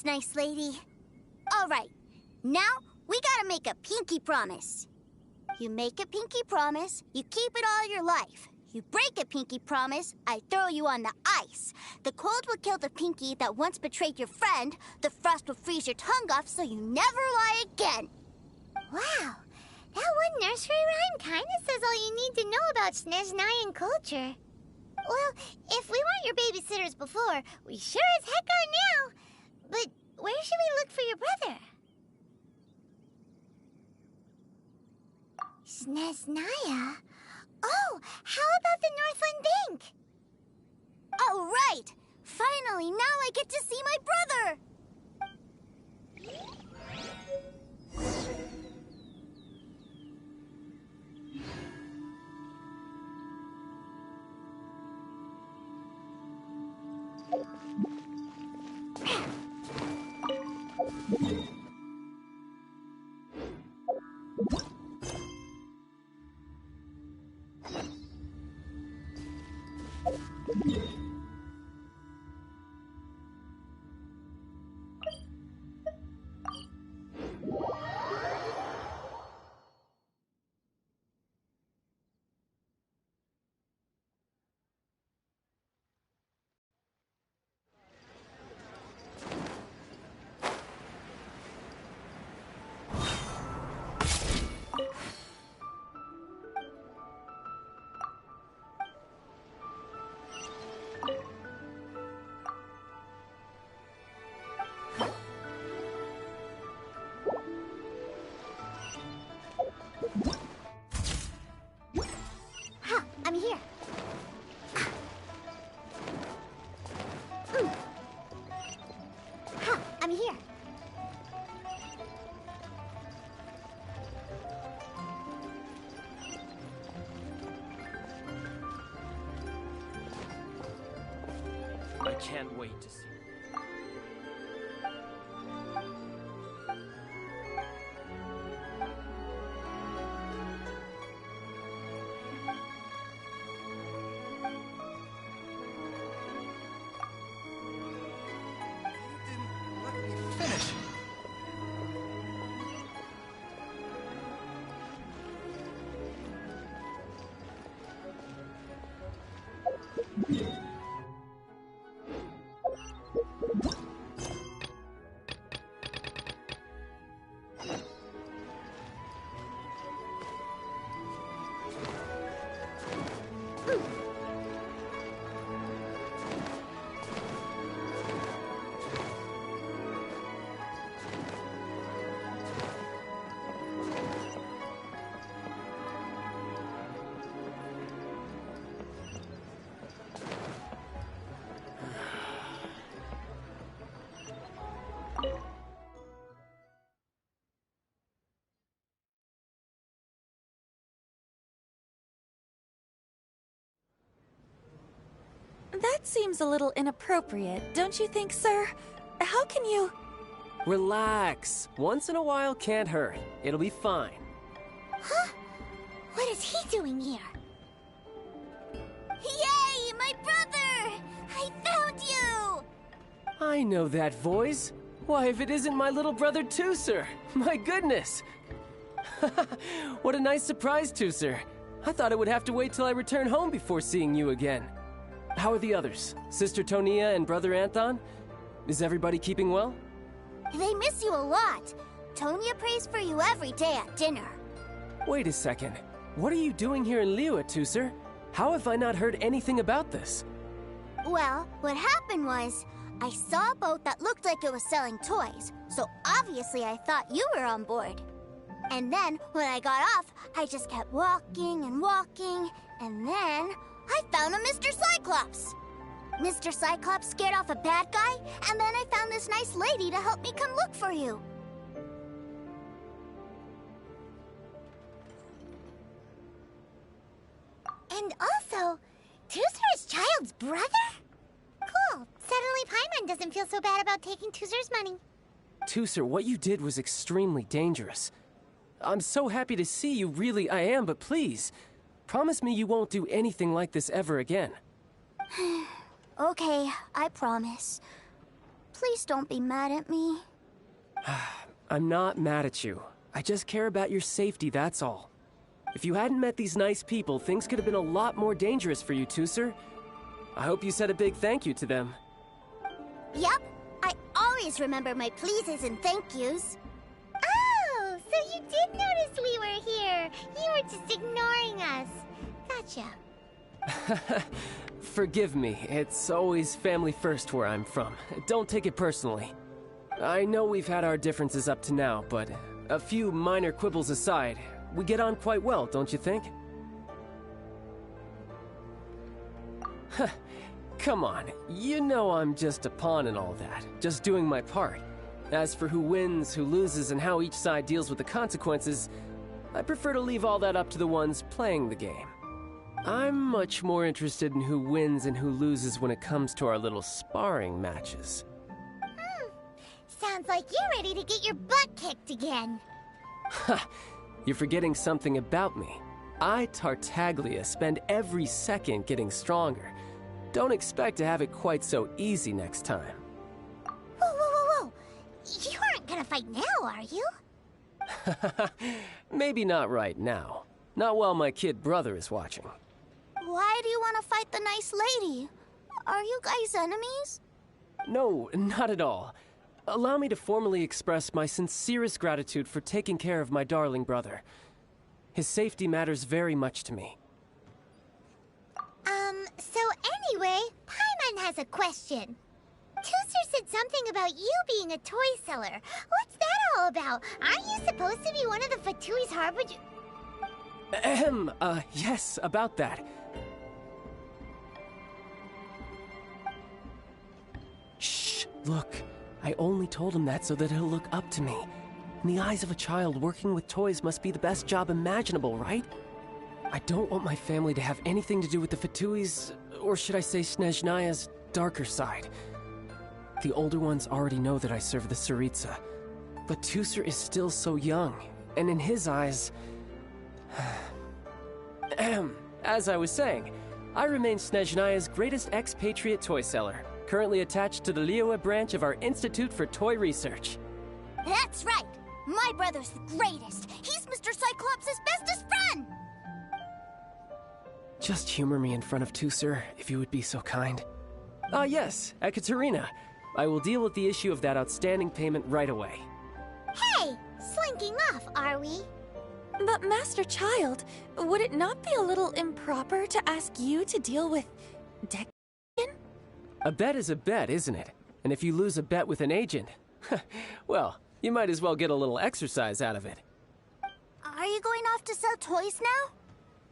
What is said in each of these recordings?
Thanks, nice lady. All right, now we gotta make a pinky promise. You make a pinky promise, you keep it all your life. You break a pinky promise, I throw you on the ice. The cold will kill the pinky that once betrayed your friend. The frost will freeze your tongue off so you never lie again. Wow, that one nursery rhyme kind of says all you need to know about Snezhnayan culture. Well, if we weren't your babysitters before, we sure as heck are now. But where should we look for your brother? Snezhnaya? Oh, how about the Northland Bank? All right! Finally, now I get to see my brother! I'm here. I'm here. I can't wait to see. That seems a little inappropriate, don't you think, sir? How can you... Relax. Once in a while can't hurt. It'll be fine. Huh? What is he doing here? Yay, my brother! I found you! I know that voice. Why, if it isn't my little brother Tooser! My goodness! What a nice surprise, Tooser. I thought I would have to wait till I return home before seeing you again. How are the others? Sister Tonia and Brother Anthon? Is everybody keeping well? They miss you a lot. Tonia prays for you every day at dinner. Wait a second. What are you doing here in Liyue, Tooser? How have I not heard anything about this? Well, what happened was, I saw a boat that looked like it was selling toys, so obviously I thought you were on board. And then, when I got off, I just kept walking and walking, and then I found a Mr. Cyclops. Mr. Cyclops scared off a bad guy, and then I found this nice lady to help me come look for you. And also, Tooser is Child's brother? Cool. Suddenly Paimon doesn't feel so bad about taking Tooser's money. Tooser, what you did was extremely dangerous. I'm so happy to see you, really I am, but please, promise me you won't do anything like this ever again. Okay, I promise. Please don't be mad at me. I'm not mad at you. I just care about your safety, that's all. If you hadn't met these nice people, things could have been a lot more dangerous for you two, sir. I hope you said a big thank you to them. Yep, I always remember my pleases and thank yous. Oh, so you did notice we were here. You were just ignoring us. Gotcha. Forgive me, it's always family first where I'm from. Don't take it personally. I know we've had our differences up to now, but a few minor quibbles aside, we get on quite well, don't you think? Come on, you know I'm just a pawn and all that, just doing my part. As for who wins, who loses, and how each side deals with the consequences, I prefer to leave all that up to the ones playing the game. I'm much more interested in who wins and who loses when it comes to our little sparring matches. Sounds like you're ready to get your butt kicked again. Ha! You're forgetting something about me. I, Tartaglia, spend every second getting stronger. Don't expect to have it quite so easy next time. Whoa, whoa, whoa, whoa! You aren't gonna fight now, are you? Maybe not right now. Not while my kid brother is watching. Why do you want to fight the nice lady? Are you guys enemies? No, not at all. Allow me to formally express my sincerest gratitude for taking care of my darling brother. His safety matters very much to me. So anyway, Paimon has a question. Tooster said something about you being a toy seller. What's that all about? Aren't you supposed to be one of the Fatui's harbinger? Yes, about that. Shh, look. I only told him that so that he'll look up to me. In the eyes of a child, working with toys must be the best job imaginable, right? I don't want my family to have anything to do with the Fatui's, or should I say Snezhnaya's, darker side. The older ones already know that I serve the Tsaritsa, but Tooser is still so young, and in his eyes... As I was saying, I remain Snezhnaya's greatest expatriate toy seller, currently attached to the Liyue branch of our Institute for Toy Research. That's right! My brother's the greatest! He's Mr. Cyclops' bestest friend! Just humor me in front of Tooser, if you would be so kind. Ah yes, Ekaterina. I will deal with the issue of that outstanding payment right away. Hey! Slinking off, are we? But Master Child, would it not be a little improper to ask you to deal with Deck? A bet is a bet, isn't it? And if you lose a bet with an agent, well, you might as well get a little exercise out of it. Are you going off to sell toys now?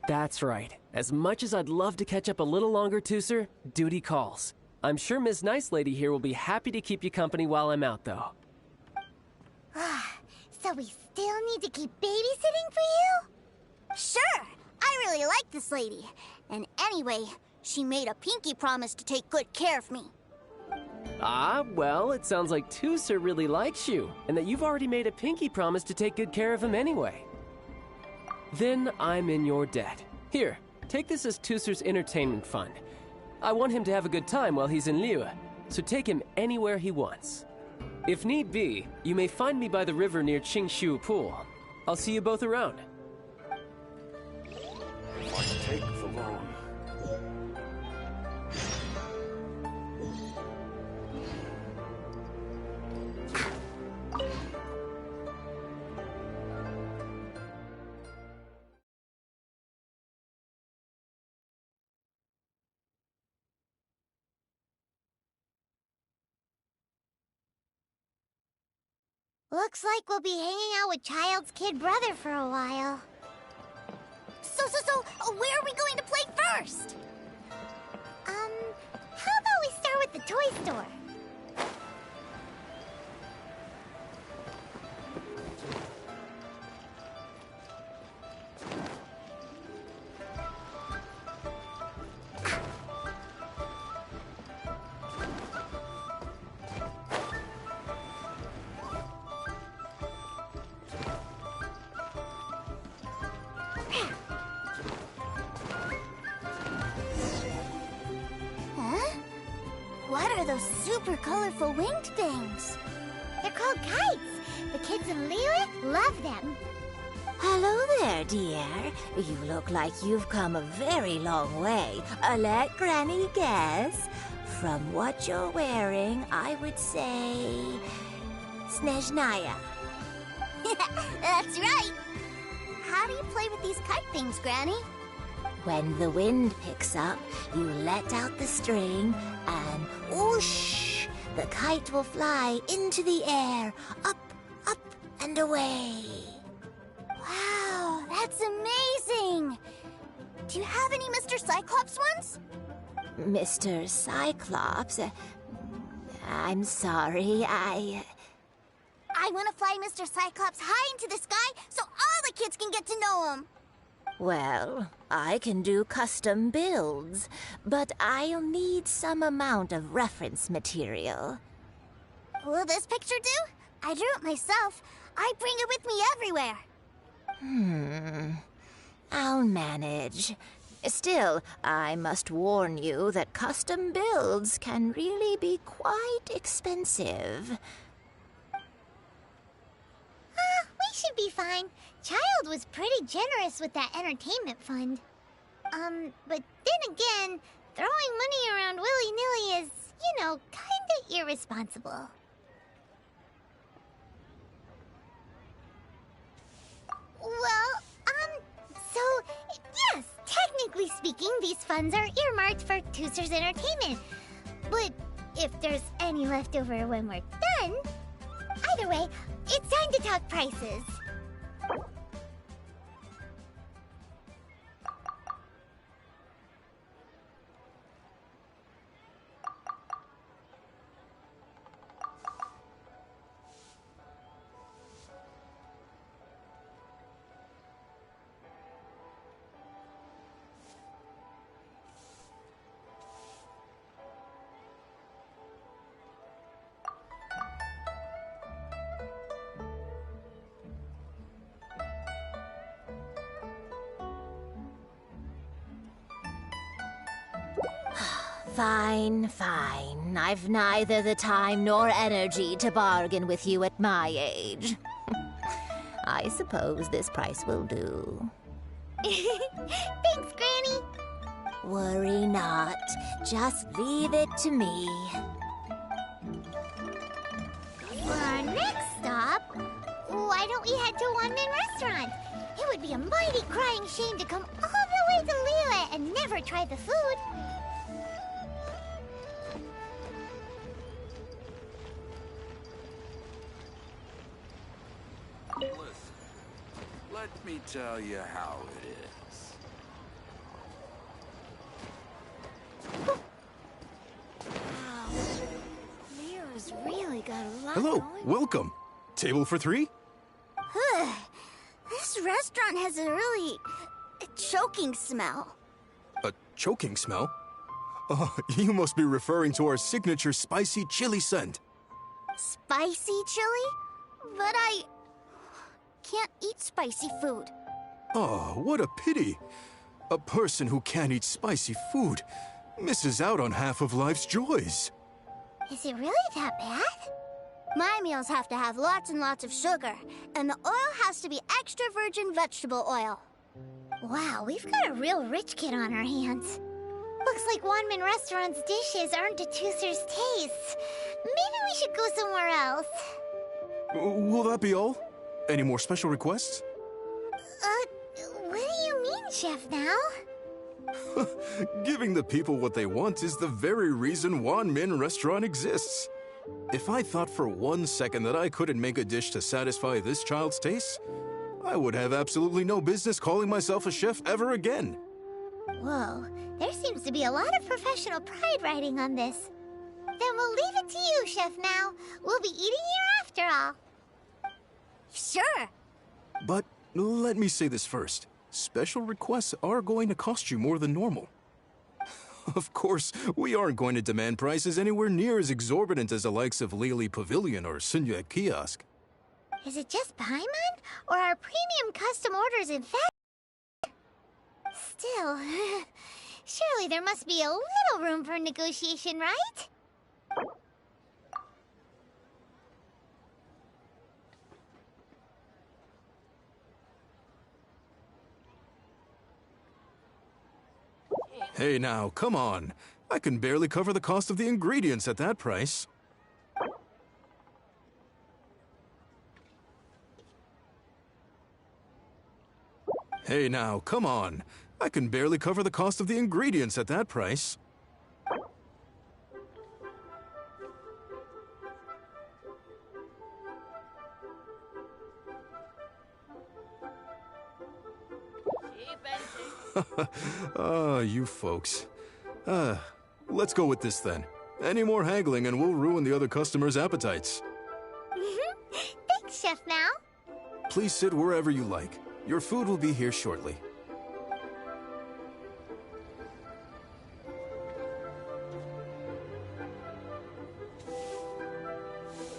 That's right. As much as I'd love to catch up a little longer, Tooser, duty calls. I'm sure Miss Nice Lady here will be happy to keep you company while I'm out, though. So we still need to keep babysitting for you? Sure! I really like this lady. And anyway, she made a pinky promise to take good care of me. Ah, well, it sounds like Tooser really likes you, and that you've already made a pinky promise to take good care of him anyway. Then I'm in your debt. Here, take this as Tooser's entertainment fund. I want him to have a good time while he's in Liyue, so take him anywhere he wants. If need be, you may find me by the river near Qingshu Pool. I'll see you both around. I take the loan. Looks like we'll be hanging out with Child's kid brother for a while. So, where are we going to play first? How about we start with the toy store? Huh? What What are those super colorful winged things? They're called kites. The kids in Liyue love them. Hello there, dear. You look like you've come a very long way. Let Granny guess. From what you're wearing, I would say... Snežnaya. That's right. How do you play with these kite things, Granny? When the wind picks up, you let out the string, and whoosh! The kite will fly into the air, up, up, and away. Wow, that's amazing! Do you have any Mr. Cyclops ones? Mr. Cyclops? I'm sorry, I want to fly Mr. Cyclops high into the sky so all the kids can get to know him. Well, I can do custom builds, but I'll need some amount of reference material. Will this picture do? I drew it myself. I bring it with me everywhere. I'll manage. Still, I must warn you that custom builds can really be quite expensive. We should be fine. Child was pretty generous with that entertainment fund. But then again, throwing money around willy-nilly is, you know, kinda irresponsible. Well, so, yes, technically speaking, these funds are earmarked for Tooser's entertainment. But if there's any left over when we're done, either way, it's time to talk prices. Fine, fine. I've neither the time nor energy to bargain with you at my age. I suppose this price will do. Thanks, Granny. Worry not. Just leave it to me. For our next stop, why don't we head to One Man Restaurant? It would be a mighty crying shame to come all the way to Liyue and never try the food. Listen, let me tell you how it is. Wow. Leo's really got a lot Hello, going. welcome. Table for three? This restaurant has a really choking smell. A choking smell? Oh, you must be referring to our signature spicy chili scent. Spicy chili? But I can't eat spicy food. Oh, what a pity. A person who can't eat spicy food misses out on half of life's joys. Is it really that bad? My meals have to have lots and lots of sugar, and the oil has to be extra virgin vegetable oil. Wow, we've got a real rich kid on our hands. Looks like One Man Restaurant's dishes aren't to Tooser's taste. Maybe we should go somewhere else. Will that be all? Any more special requests? What do you mean, Chef Now? Giving the people what they want is the very reason One Min Restaurant exists. If I thought for 1 second that I couldn't make a dish to satisfy this child's taste, I would have absolutely no business calling myself a chef ever again. Whoa, there seems to be a lot of professional pride riding on this. Then we'll leave it to you, Chef Now. We'll be eating here after all. Sure. But let me say this first. Special requests are going to cost you more than normal. Of course, we aren't going to demand prices anywhere near as exorbitant as the likes of Lily Pavilion or Sunya Kiosk. Is it just Paimon? Or are premium custom orders in fact? Still, surely there must be a little room for negotiation, right? Hey now, come on. I can barely cover the cost of the ingredients at that price. Hey now, come on. I can barely cover the cost of the ingredients at that price. You folks. Let's go with this then. Any more haggling and we'll ruin the other customers' appetites. Thanks, Chef Mao. Please sit wherever you like. Your food will be here shortly.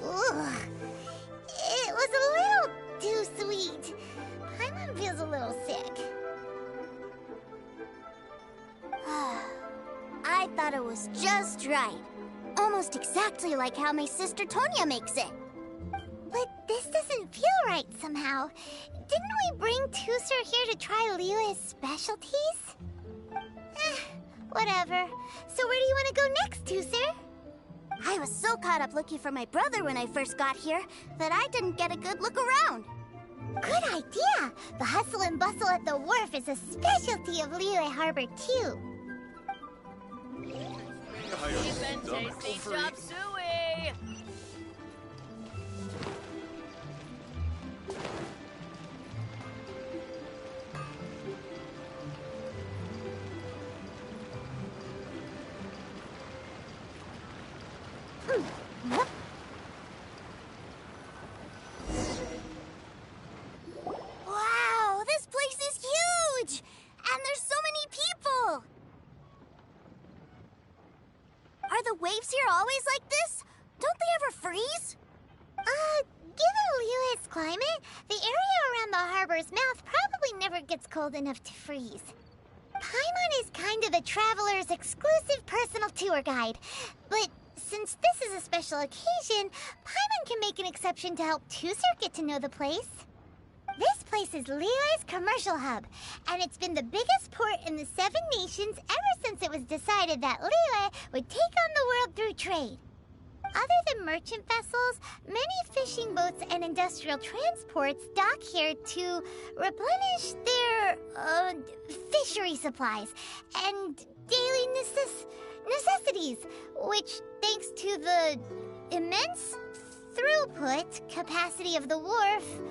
Ugh. It was a little too sweet. Paimon feels a little sick. I thought it was just right. Almost exactly like how my sister Tonya makes it. But this doesn't feel right somehow. Didn't we bring Tusser here to try Liyue's specialties? Whatever. So where do you want to go next, Tusser? I was so caught up looking for my brother when I first got here that I didn't get a good look around. Good idea! The hustle and bustle at the wharf is a specialty of Liyue Harbor, too. Tasty chop suey! Wow, this place is huge! And there's so many people! Are the waves here always like this? Don't they ever freeze? Given Liyue's climate, the area around the harbor's mouth probably never gets cold enough to freeze. Paimon is kind of the traveler's exclusive personal tour guide, but since this is a special occasion, Paimon can make an exception to help Tusser get to know the place. This place is Liyue's commercial hub, and it's been the biggest port in the Seven Nations ever since it was decided that Liyue would take on the world through trade. Other than merchant vessels, many fishing boats and industrial transports dock here to replenish their, fishery supplies and daily necessities, which, thanks to the immense throughput capacity of the wharf,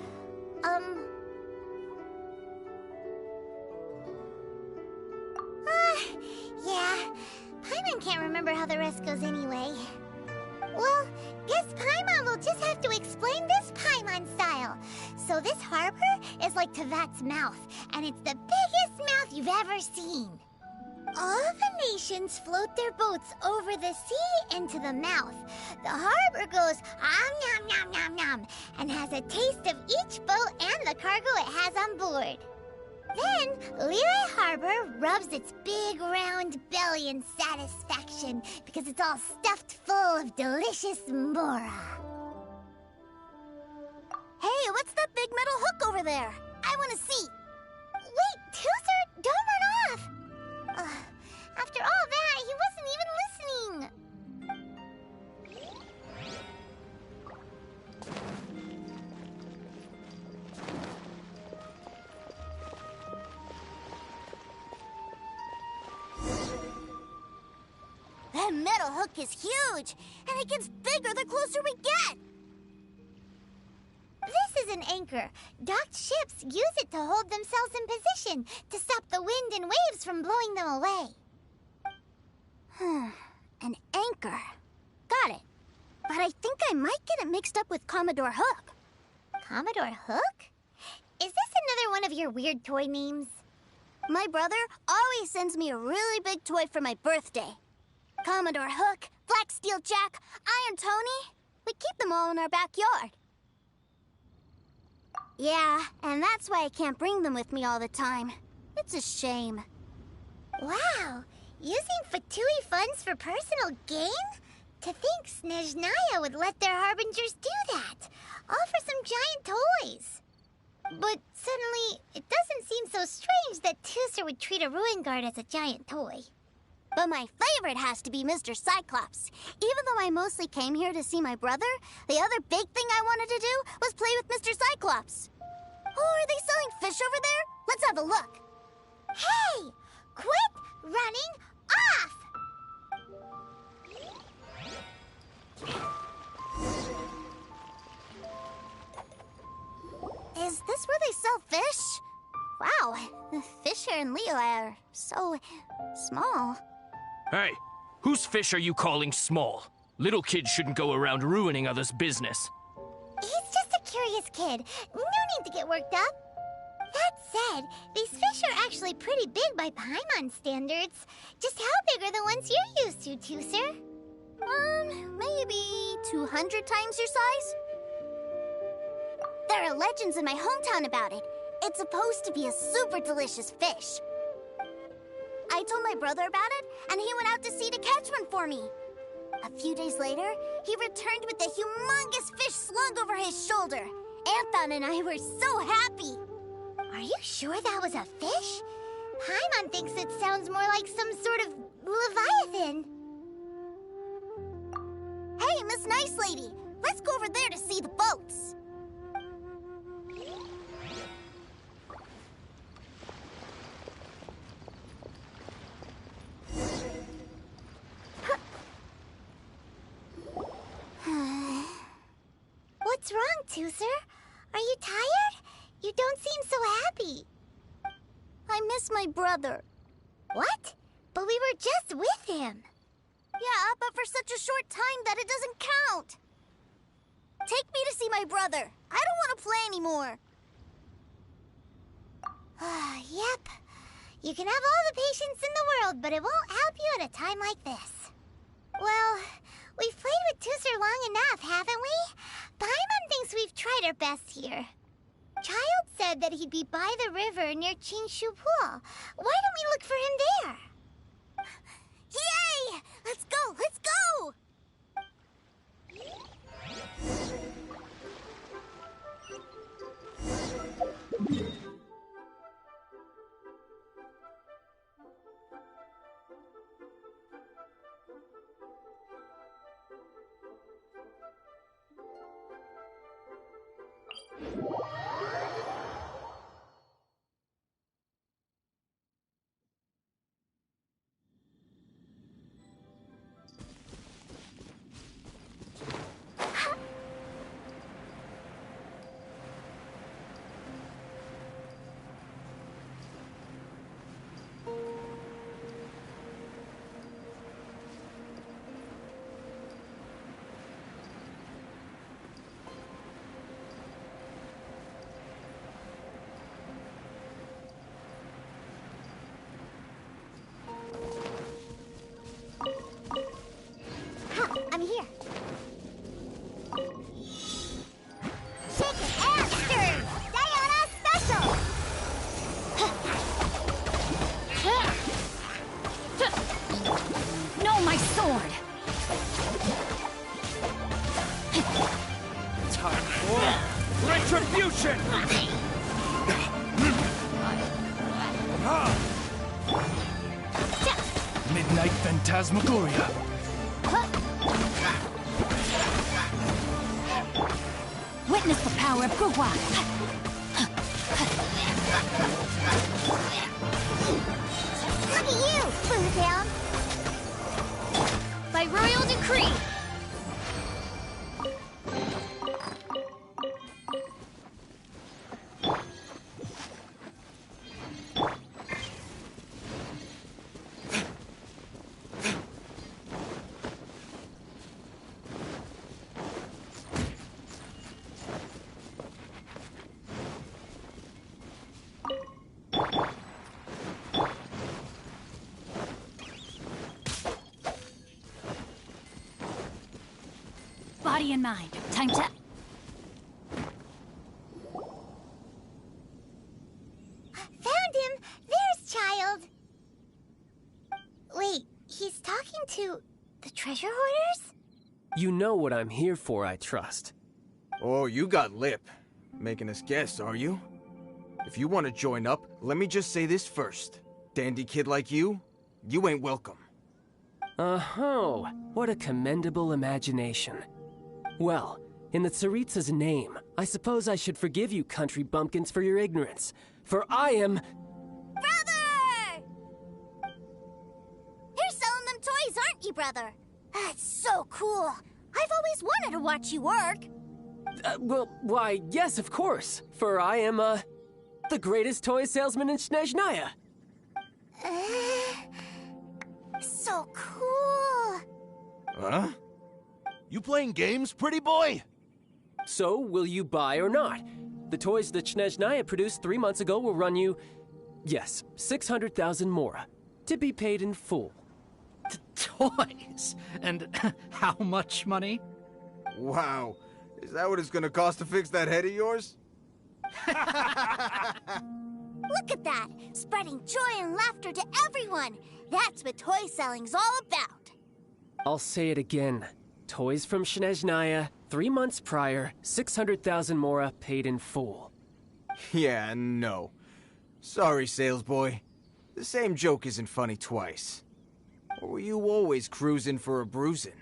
yeah, Paimon can't remember how the rest goes anyway. Well, guess Paimon will just have to explain this Paimon style. So this harbor is like Tevat's mouth, and it's the biggest mouth you've ever seen. All the nations float their boats over the sea into the mouth. The harbor goes nom nom nom nom and has a taste of each boat and the cargo it has on board. Then, Liyue Harbor rubs its big round belly in satisfaction because it's all stuffed full of delicious mora. Hey, what's that big metal hook over there? I want to see. Wait, Tusser, don't run off! After all that, he wasn't even listening. That metal hook is huge, and it gets bigger the closer we get. This is an anchor. Docked ships use it to hold themselves in position to stop the wind and waves from blowing them away. An anchor. Got it. But I think I might get it mixed up with Commodore Hook. Commodore Hook? Is this another one of your weird toy names? My brother always sends me a really big toy for my birthday. Commodore Hook, Black Steel Jack, Iron Tony. We keep them all in our backyard. Yeah, and that's why I can't bring them with me all the time. It's a shame. Wow! Using Fatui funds for personal gain? To think Snezhnaya would let their harbingers do that, all for some giant toys. But suddenly, it doesn't seem so strange that Tusser would treat a ruin guard as a giant toy. But my favorite has to be Mr. Cyclops. Even though I mostly came here to see my brother, the other big thing I wanted to do was play with Mr. Cyclops. Oh, are they selling fish over there? Let's have a look. Hey! Quit running off! Is this where they sell fish? Wow, the fish here in Leo are so small. Hey, whose fish are you calling small? Little kids shouldn't go around ruining others' business. He's just a curious kid. No need to get worked up. That said, these fish are actually pretty big by Paimon standards. Just how big are the ones you're used to, Tooser? Maybe 200 times your size? There are legends in my hometown about it. It's supposed to be a super delicious fish. I told my brother about it, and he went out to sea to catch one for me. A few days later, he returned with a humongous fish slung over his shoulder. Anthon and I were so happy. Are you sure that was a fish? Paimon thinks it sounds more like some sort of leviathan. Hey, Miss Nice Lady, let's go over there to see the boats. What's wrong, Tooser? Are you tired? You don't seem so happy. I miss my brother. What? But we were just with him. Yeah, but for such a short time that it doesn't count. Take me to see my brother. I don't want to play anymore. Yep. You can have all the patience in the world, but it won't help you at a time like this. Well, we've played with Tooser long enough, haven't we? Paimon thinks we've tried our best here. Child said that he'd be by the river near Chinshu Pool. Why don't we look for him there? Yay! Let's go! Let's go! I'm here. Shake it, Asters! Sayona Special! No, my sword! Time for retribution! Midnight Phantasmagoria. Witness the power of Gugwa! Look at you, Boomtown! By royal decree! Body and mind. Time to... Found him! There's Child! Wait, he's talking to the treasure hoarders? You know what I'm here for, I trust. Oh, you got lip. Making us guess, are you? If you want to join up, let me just say this first. Dandy kid like you ain't welcome. Uh-huh. What a commendable imagination. Well, in the Tsaritsa's name, I suppose I should forgive you country bumpkins for your ignorance, for I am... Brother! You're selling them toys, aren't you, brother? That's so cool. I've always wanted to watch you work. Well, why, yes, of course, for I am, the greatest toy salesman in Snezhnaya. So cool. Huh? You playing games, pretty boy? So, will you buy or not? The toys that Snezhnaya produced 3 months ago will run you, yes, 600,000 mora, to be paid in full. Toys? And how much money? Wow. Is that what it's gonna cost to fix that head of yours? Look at that! Spreading joy and laughter to everyone! That's what toy selling's all about! I'll say it again. Toys from Snezhnaya, 3 months prior, 600,000 mora paid in full. Yeah, no. Sorry, salesboy. The same joke isn't funny twice. Or were you always cruising for a bruising?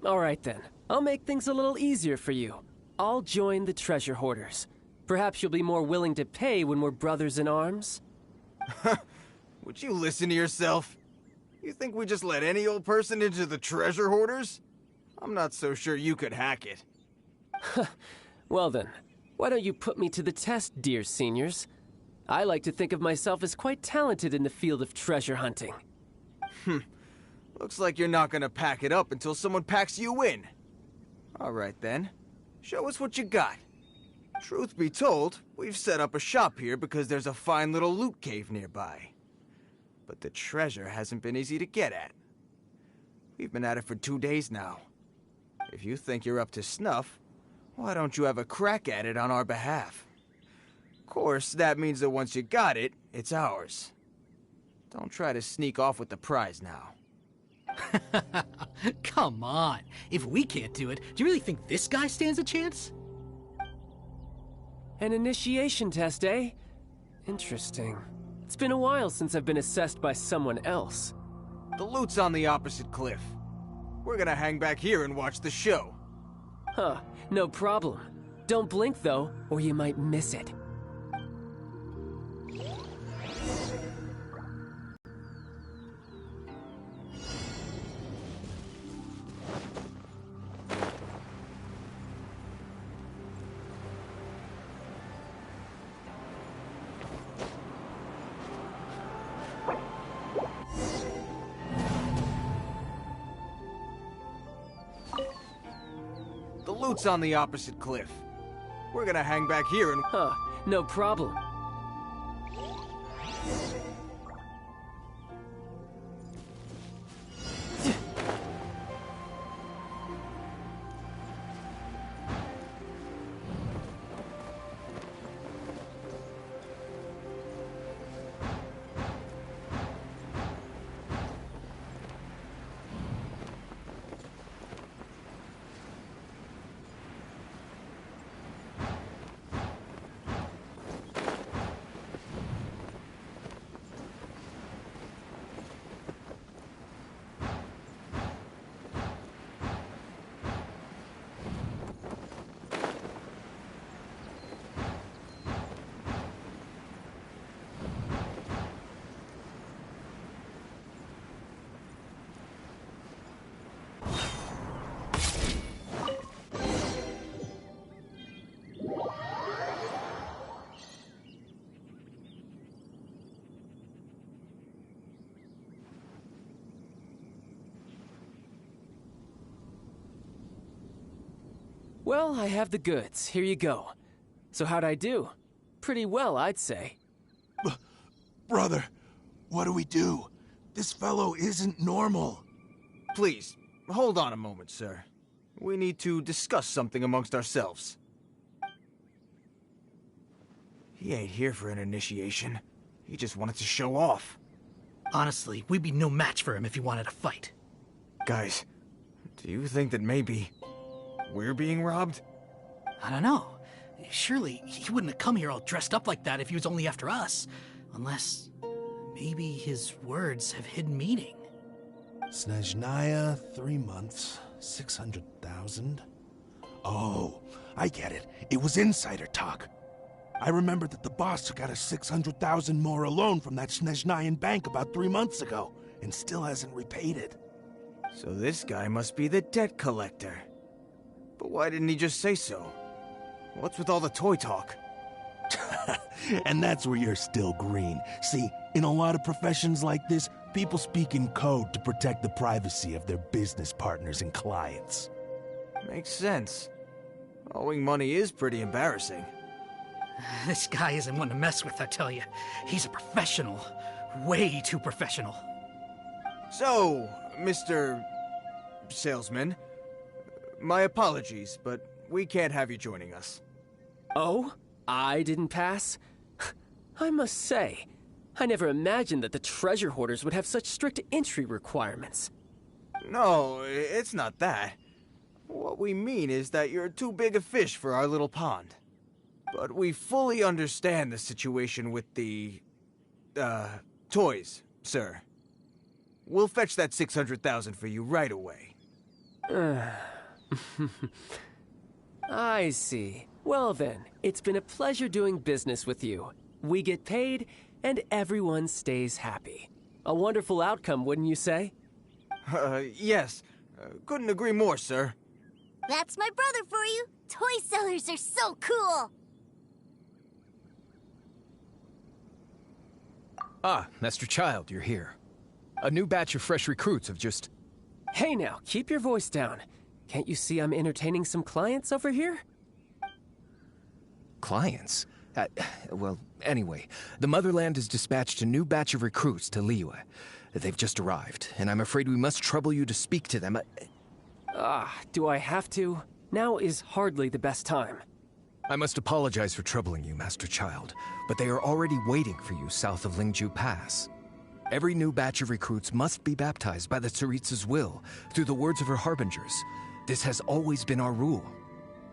All right then. I'll make things a little easier for you. I'll join the treasure hoarders. Perhaps you'll be more willing to pay when we're brothers in arms? Would you listen to yourself? You think we just let any old person into the treasure hoarders? I'm not so sure you could hack it. Well then, why don't you put me to the test, dear seniors? I like to think of myself as quite talented in the field of treasure hunting. Looks like you're not gonna pack it up until someone packs you in. All right then, show us what you got. Truth be told, we've set up a shop here because there's a fine little loot cave nearby. But the treasure hasn't been easy to get at. We've been at it for 2 days now. If you think you're up to snuff, why don't you have a crack at it on our behalf? Of course, that means that once you got it, it's ours. Don't try to sneak off with the prize now. Come on. If we can't do it, do you really think this guy stands a chance? An initiation test, eh? Interesting. It's been a while since I've been assessed by someone else. The loot's on the opposite cliff. We're gonna hang back here and watch the show. Huh, no problem. Don't blink though, or you might miss it. The loot's on the opposite cliff. We're gonna hang back here and... Huh, no problem. Well, I have the goods. Here you go. So how'd I do? Pretty well, I'd say. Brother, what do we do? This fellow isn't normal. Please, hold on a moment, sir. We need to discuss something amongst ourselves. He ain't here for an initiation. He just wanted to show off. Honestly, we'd be no match for him if he wanted to fight. Guys, do you think that maybe we're being robbed? I don't know. Surely he wouldn't have come here all dressed up like that if he was only after us. Unless Maybe his words have hidden meaning. Snezhnaya, 3 months, 600,000. Oh, I get it. It was insider talk. I remember that the boss took out a 600,000 more loan from that Snezhnayan bank about 3 months ago, and still hasn't repaid it. So this guy must be the debt collector. But why didn't he just say so? What's with all the toy talk? And that's where you're still green. See, in a lot of professions like this, people speak in code to protect the privacy of their business partners and clients. Makes sense. Owing money is pretty embarrassing. This guy isn't one to mess with, I tell you. He's a professional. Way too professional. So, Mr. Salesman, my apologies, but we can't have you joining us. Oh? I didn't pass? I must say, I never imagined that the treasure hoarders would have such strict entry requirements. No, it's not that. What we mean is that you're too big a fish for our little pond. But we fully understand the situation with the, toys, sir. We'll fetch that 600,000 for you right away. I see. Well then, it's been a pleasure doing business with you. We get paid, and everyone stays happy. A wonderful outcome, wouldn't you say? Yes. Couldn't agree more, sir. That's my brother for you. Toy sellers are so cool. Ah, Master Child, you're here. A new batch of fresh recruits have just... Hey now, keep your voice down. Can't you see I'm entertaining some clients over here? Clients? Well, anyway, the Motherland has dispatched a new batch of recruits to Liyue. They've just arrived, and I'm afraid we must trouble you to speak to them. Do I have to? Now is hardly the best time. I must apologize for troubling you, Master Child, but they are already waiting for you south of Lingju Pass. Every new batch of recruits must be baptized by the Tsaritsa's will, through the words of her harbingers. This has always been our rule.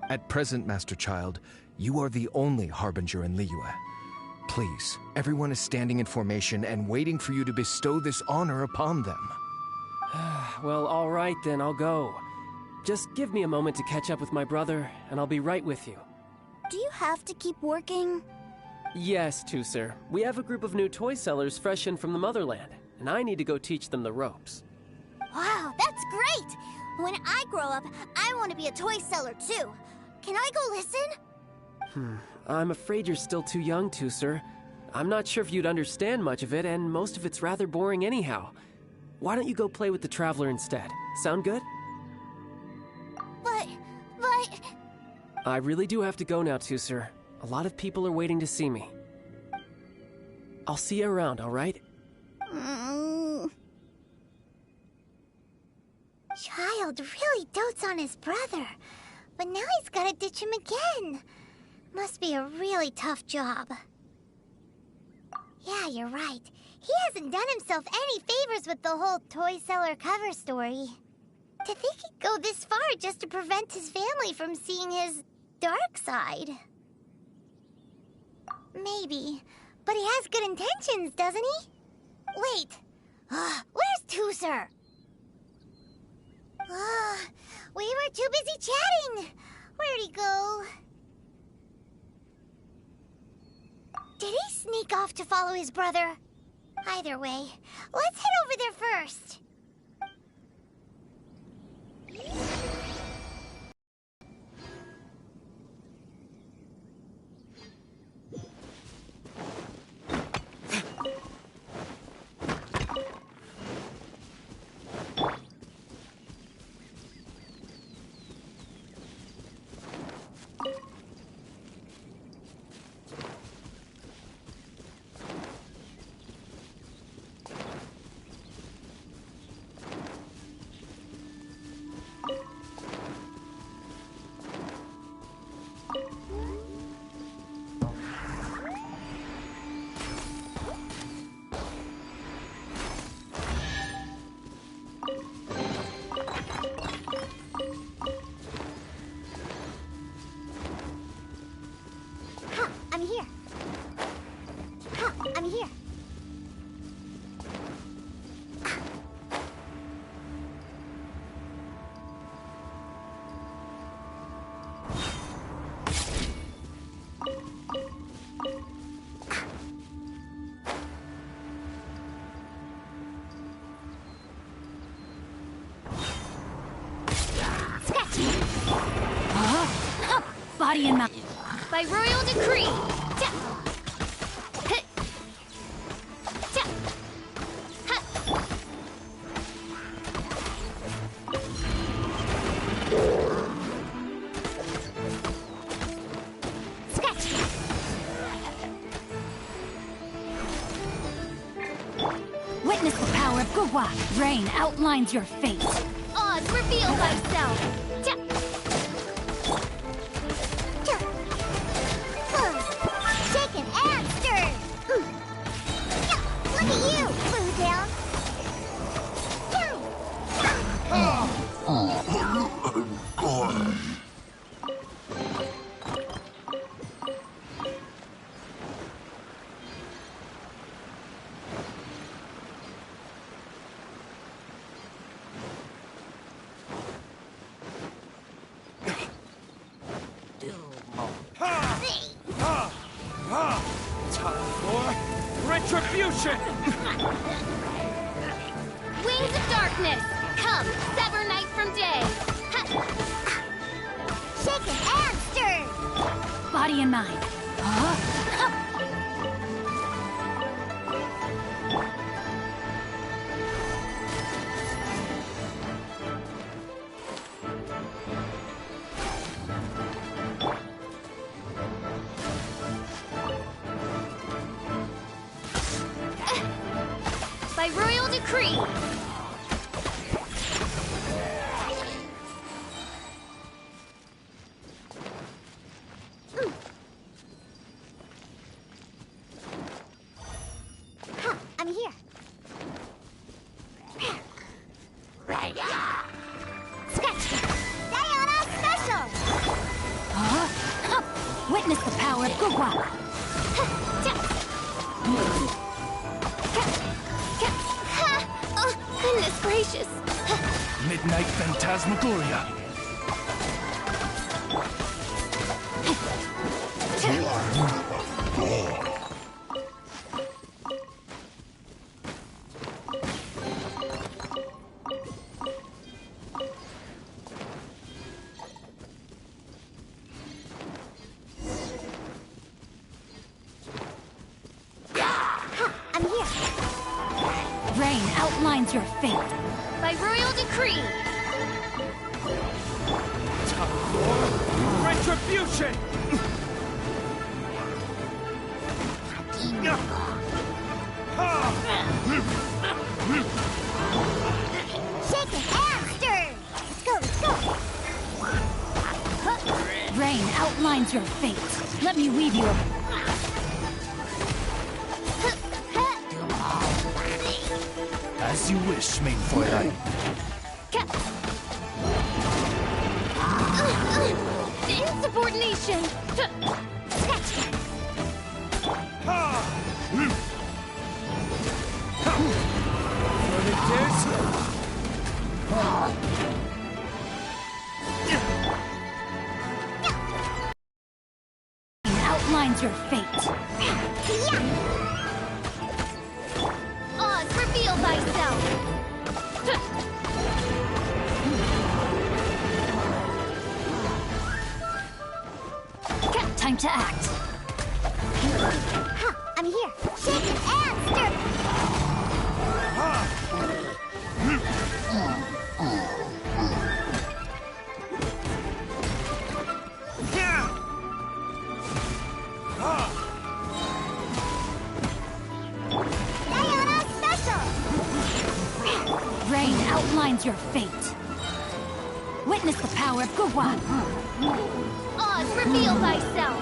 At present, Master Child, you are the only harbinger in Liyue. Please, everyone is standing in formation and waiting for you to bestow this honor upon them. Well, all right then, I'll go. Just give me a moment to catch up with my brother, and I'll be right with you. Do you have to keep working? Yes, Tusser. We have a group of new toy sellers fresh in from the Motherland, and I need to go teach them the ropes. Wow, that's great! When I grow up, I want to be a toy seller too. Can I go listen? I'm afraid you're still too young, Tusser. I'm not sure if you'd understand much of it, and most of it's rather boring anyhow. Why don't you go play with the Traveler instead? Sound good? But... I really do have to go now, Tusser. A lot of people are waiting to see me. I'll see you around, all right? Child really dotes on his brother, but now he's gotta ditch him again. Must be a really tough job. Yeah, you're right. He hasn't done himself any favors with the whole toy seller cover story. To think he'd go this far just to prevent his family from seeing his dark side. Maybe, but he has good intentions, doesn't he? Wait, where's Tusser? We were too busy chatting. Where'd he go? Did he sneak off to follow his brother? Either way, let's head over there first. Body and mind. By royal decree. Witness the power of Gugwa. Rain outlines your fate. Odds reveal thyself. Shaken and stirred. Look at you, Blue Down. Time for retribution! Wings of darkness. Come, sever night from day. Shaken and stirred. Body and mind. By royal decree. I'm here. Sketch. Diana Special. Witness the power of Gugwa. Oh, goodness gracious. Midnight Phantasmagoria. I'm here. Rain outlines your fate. By royal decree. Time for retribution! Shaken and stirred. Let's go. Rain outlines your fate. Let me weave you a... As you wish, main Fräulein. Insubordination. Outlines your fate. Odds reveal thyself. Time to act. I'm here. Shaken and stirred. Diana Special. Rain outlines your fate. Witness the power of Gugwa. Odds reveal thyself.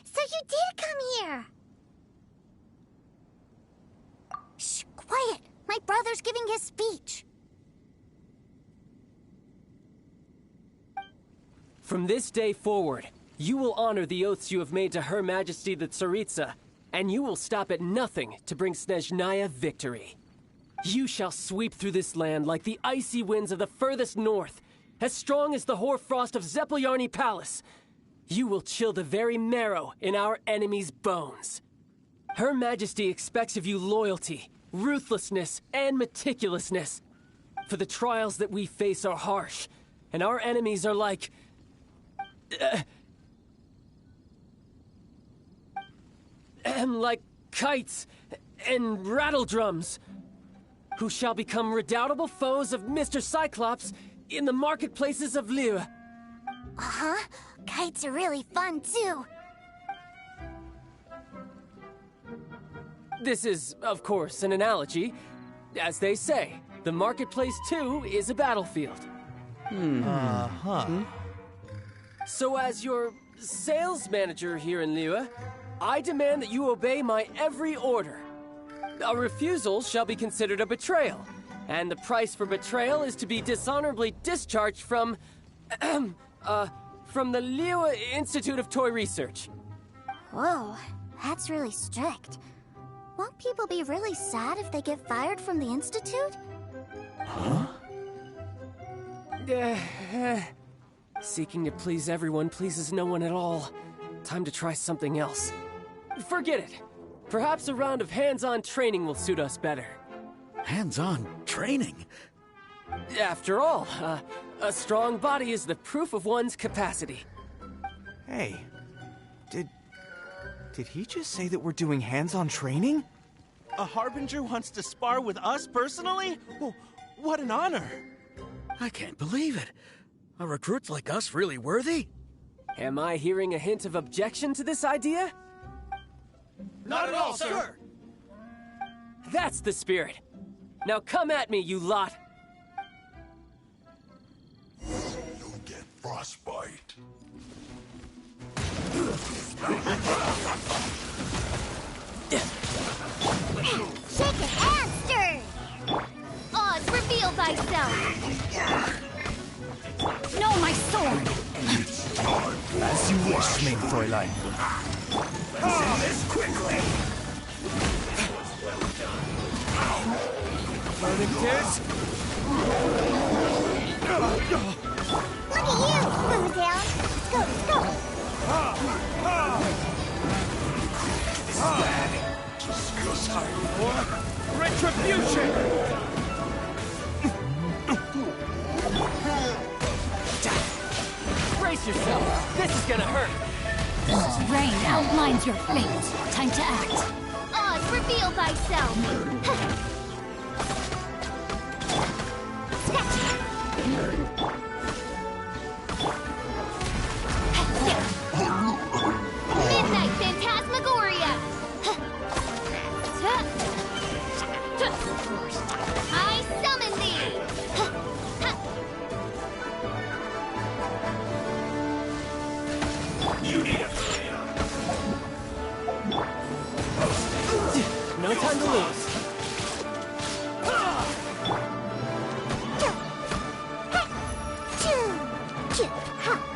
So you did come here. Shh, quiet. My brother's giving his speech. From this day forward, you will honor the oaths you have made to Her Majesty the Tsaritsa, and you will stop at nothing to bring Snezhnaya victory. You shall sweep through this land like the icy winds of the furthest north, as strong as the hoarfrost of Zepelyarny Palace. You will chill the very marrow in our enemies' bones. Her Majesty expects of you loyalty, ruthlessness, and meticulousness. For the trials that we face are harsh, and our enemies are like... like kites and rattledrums, who shall become redoubtable foes of Mr. Cyclops in the marketplaces of Liyue. Uh-huh. Kites are really fun, too. This is, of course, an analogy. As they say, the marketplace, too, is a battlefield. So as your sales manager here in Liyue, I demand that you obey my every order. A refusal shall be considered a betrayal, and the price for betrayal is to be dishonorably discharged from the Liyue Institute of Toy Research. Whoa, that's really strict. Won't people be really sad if they get fired from the Institute? Seeking to please everyone pleases no one at all. Time to try something else. Forget it. Perhaps a round of hands-on training will suit us better. Hands-on training? After all, a strong body is the proof of one's capacity. Hey, did he just say that we're doing hands-on training? A Harbinger wants to spar with us personally? Well, what an honor! I can't believe it. Are recruits like us really worthy? Am I hearing a hint of objection to this idea? Not at all, sir! That's the spirit. Now come at me, you lot! You'll get frostbite. Shaken and stirred. Odds, reveal thyself. No, my sword! As you wish, main Fräulein. Do this quickly! Burning kids? Look at you, Boomtown. Let's go, let's go. Retribution! Brace yourself. This is gonna hurt. Rain outlines your fate. Time to act. Oz, reveal thyself. Midnight Phantasmagoria. I summon thee. You need a No time to lose.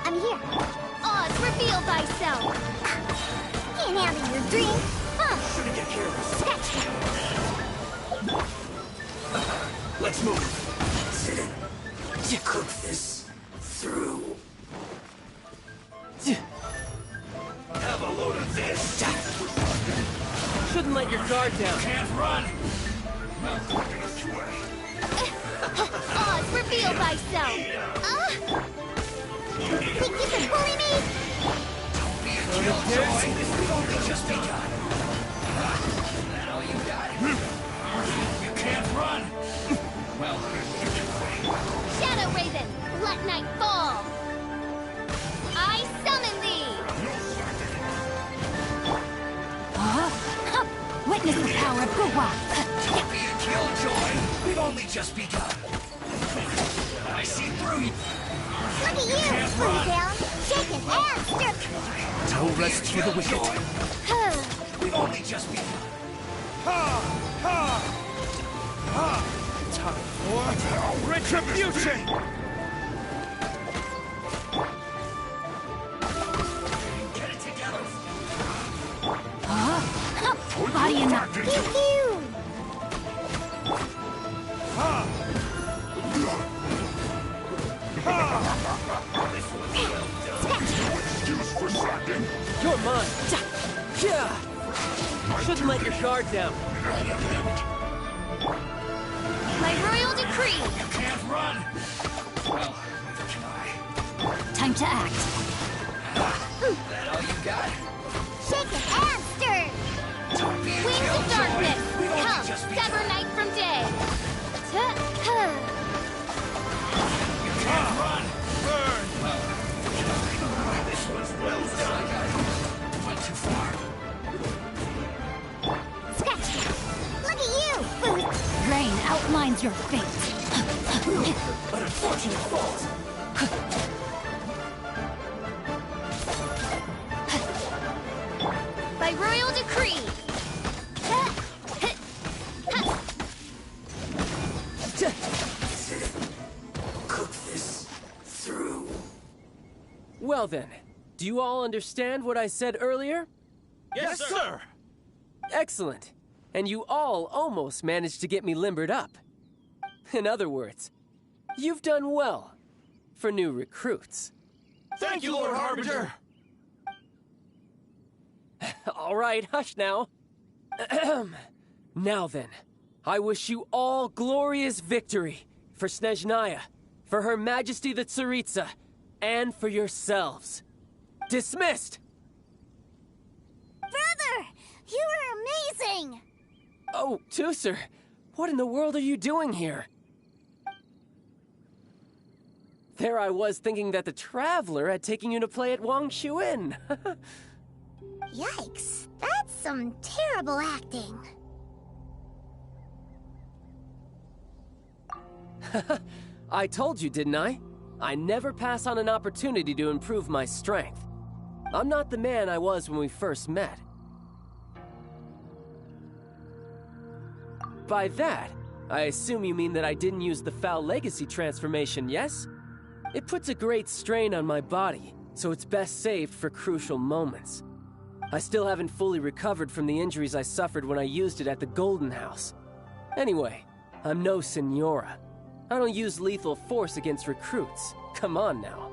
I'm here. Oz, reveal thyself. Can't handle your dream. Shouldn't get careless. Let's move. Sit in. You cook this through. Have a load of this. Shouldn't let your guard down. Can't run. Oz, reveal thyself. Think you can bully me? Don't be a killjoy. We've only just begun. That all you got? You can't run. Well, Shadow Raven, let night fall. I summon thee. Witness the power of Gugwa! don't be a killjoy. We've only just begun. I see through you. Look at you, Boomtown. Shake it and stir. No rest for the wicked. We've only just begun. Ha! Ha! Ha! Time for retribution! Get it together! Body enough. Ha! Ha! Excuse for slacking. You're mine. Yeah. Shouldn't let your guard down. My royal decree. You can't run! Well, can I? Time to act. That all you got? Shake it and stir. Don't be a Wings of killjoy. darkness. We've only Come, just sever begun. night from day. You can't run! Burn! Well, this was well done. Went too far. Scratch it. Look at you, Boots. Rain outlines your fate. An unfortunate fault. By royal decree. Cook this through. Well then, do you all understand what I said earlier? Yes, sir! Excellent. And you all almost managed to get me limbered up. In other words, you've done well for new recruits. Thank you, Lord Harbinger! All right, hush now. Now then, I wish you all glorious victory for Snezhnaya, for Her Majesty the Tsaritsa, and for yourselves. Dismissed! Brother, you were amazing. Oh, Tusser, what in the world are you doing here? There I was thinking that the Traveler had taken you to play at Wang Shuin. Yikes. That's some terrible acting. I told you, didn't I? I never pass on an opportunity to improve my strength. I'm not the man I was when we first met. By that, I assume you mean that I didn't use the Foul Legacy transformation, yes? It puts a great strain on my body, so it's best saved for crucial moments. I still haven't fully recovered from the injuries I suffered when I used it at the Golden House. Anyway, I'm no Senora. I don't use lethal force against recruits. Come on now.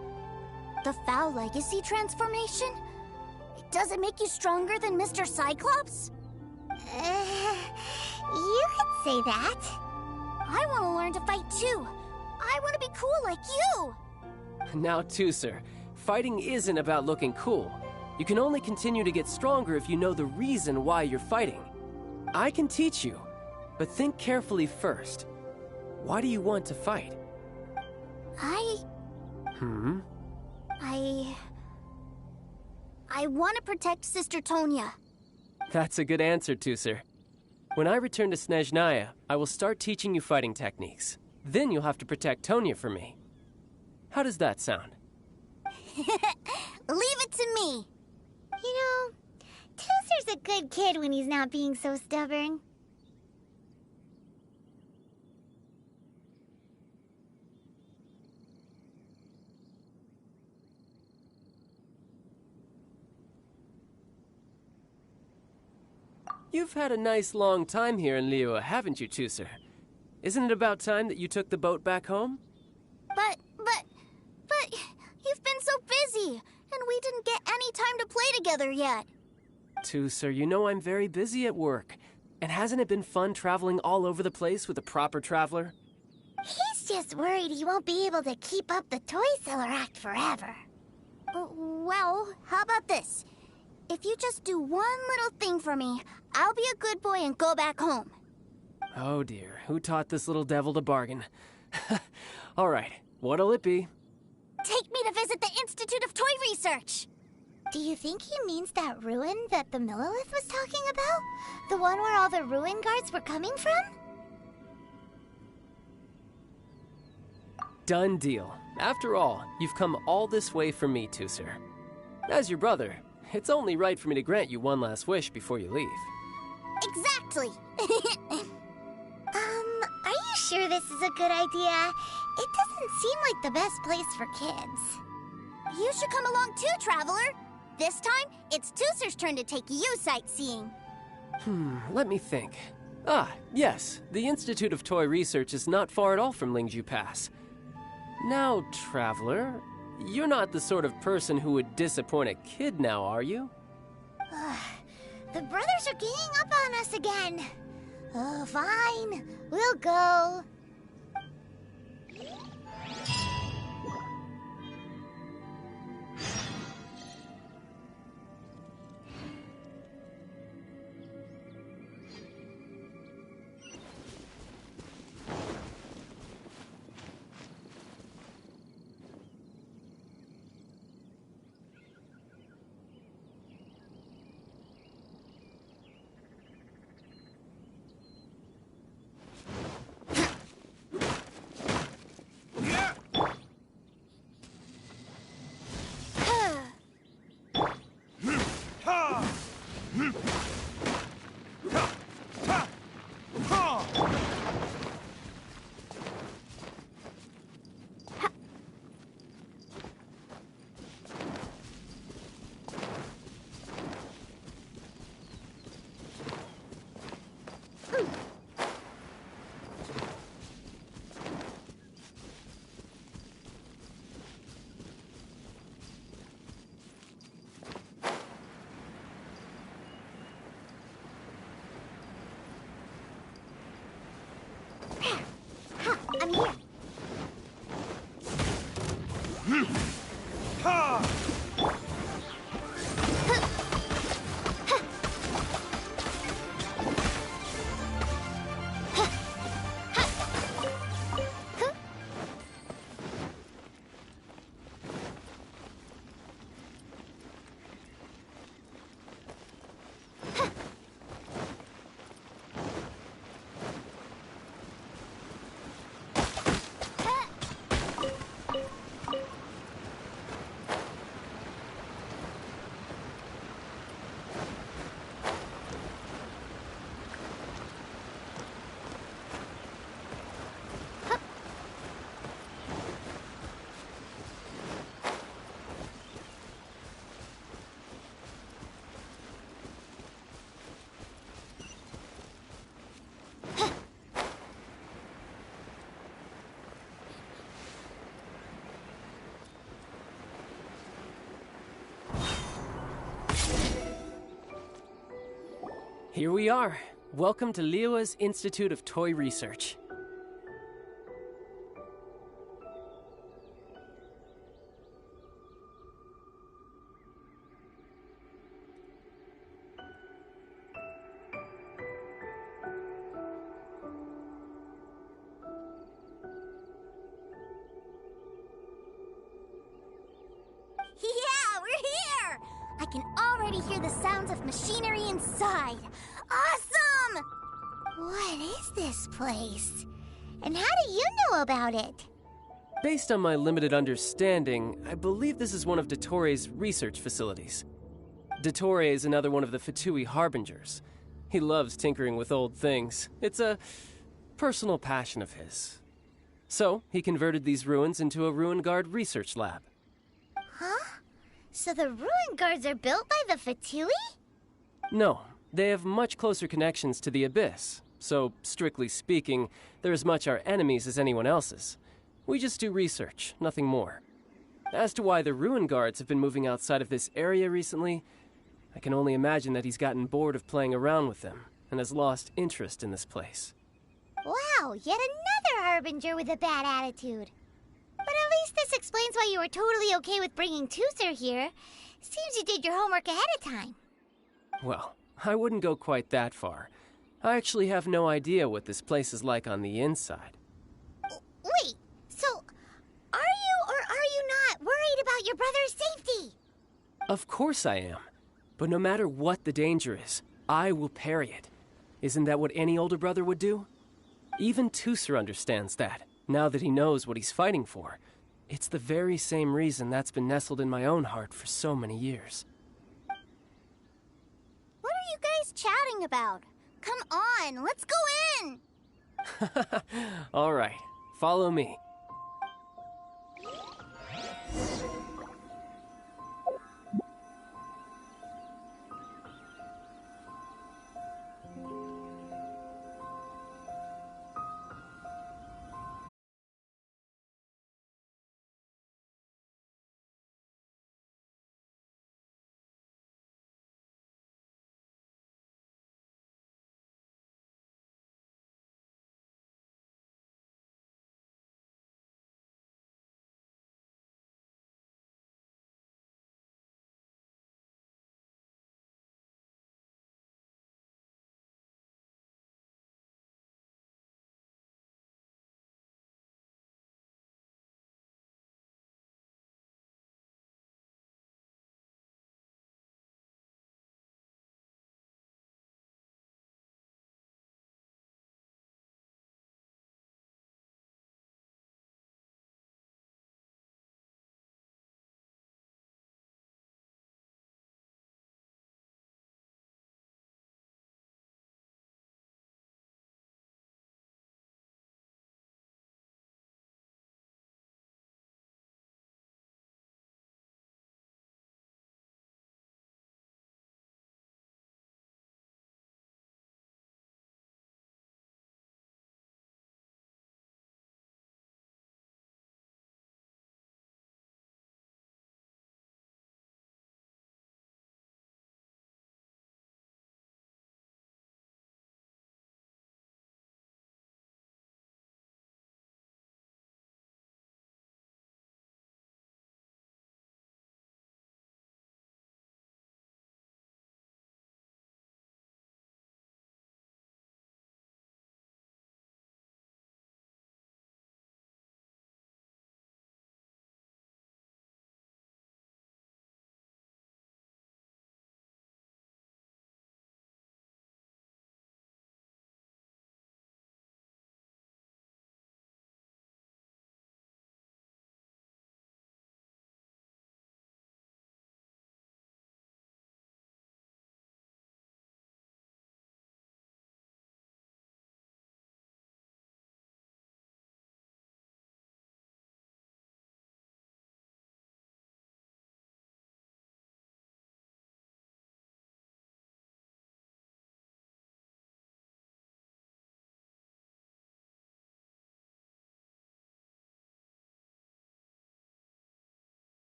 The Foul Legacy transformation? Does it make you stronger than Mr. Cyclops? You could say that. I want to learn to fight too. I want to be cool like you. Now, Tusser, fighting isn't about looking cool. You can only continue to get stronger if you know the reason why you're fighting. I can teach you, but think carefully first. Why do you want to fight? I want to protect Sister Tonya. That's a good answer, Tusser. When I return to Snezhnaya, I will start teaching you fighting techniques. Then you'll have to protect Tonya for me. How does that sound? Leave it to me. You know, Tusser's a good kid when he's not being so stubborn. You've had a nice long time here in Liyue, haven't you, Tusser? Isn't it about time that you took the boat back home? But you've been so busy, and we didn't get any time to play together yet. Tusser, you know I'm very busy at work. And hasn't it been fun traveling all over the place with a proper traveler? He's just worried he won't be able to keep up the toy seller act forever. Well, how about this? If you just do one little thing for me, I'll be a good boy and go back home. Oh dear, who taught this little devil to bargain? All right, what'll it be? Take me to visit the Institute of Toy Research. Do you think he means that ruin that the Millilith was talking about? The one where all the ruin guards were coming from? Done deal. After all, you've come all this way for me, Tusser. As your brother, it's only right for me to grant you one last wish before you leave. Exactly. Are you sure this is a good idea? It doesn't seem like the best place for kids. You should come along too, Traveler. This time, it's Tusser's turn to take you sightseeing. Let me think. Ah, yes, the Institute of Toy Research is not far at all from Lingju Pass. Now, Traveler, you're not the sort of person who would disappoint a kid now, are you? The brothers are ganging up on us again. Oh, fine. We'll go. I'm here. Here we are. Welcome to Liyue's Institute of Toy Research. Yeah, we're here! I can already hear the sounds of machinery inside. Awesome! What is this place? And how do you know about it? Based on my limited understanding, I believe this is one of Dottoro's research facilities. Dottore is another one of the Fatui Harbingers. He loves tinkering with old things. It's a personal passion of his. So, he converted these ruins into a Ruin Guard research lab. Huh? So the ruin guards are built by the Fatui? No, they have much closer connections to the Abyss. So, strictly speaking, they're as much our enemies as anyone else's. We just do research, nothing more. As to why the Ruin Guards have been moving outside of this area recently, I can only imagine that he's gotten bored of playing around with them and has lost interest in this place. Wow, yet another Harbinger with a bad attitude. But at least this explains why you were totally okay with bringing Tusser here. Seems you did your homework ahead of time. Well, I wouldn't go quite that far. I actually have no idea what this place is like on the inside. Wait, so are you or are you not worried about your brother's safety? Of course I am. But no matter what the danger is, I will parry it. Isn't that what any older brother would do? Even Tusser understands that, now that he knows what he's fighting for. It's the very same reason that's been nestled in my own heart for so many years. What are you guys chatting about? Come on, let's go in! All right, follow me.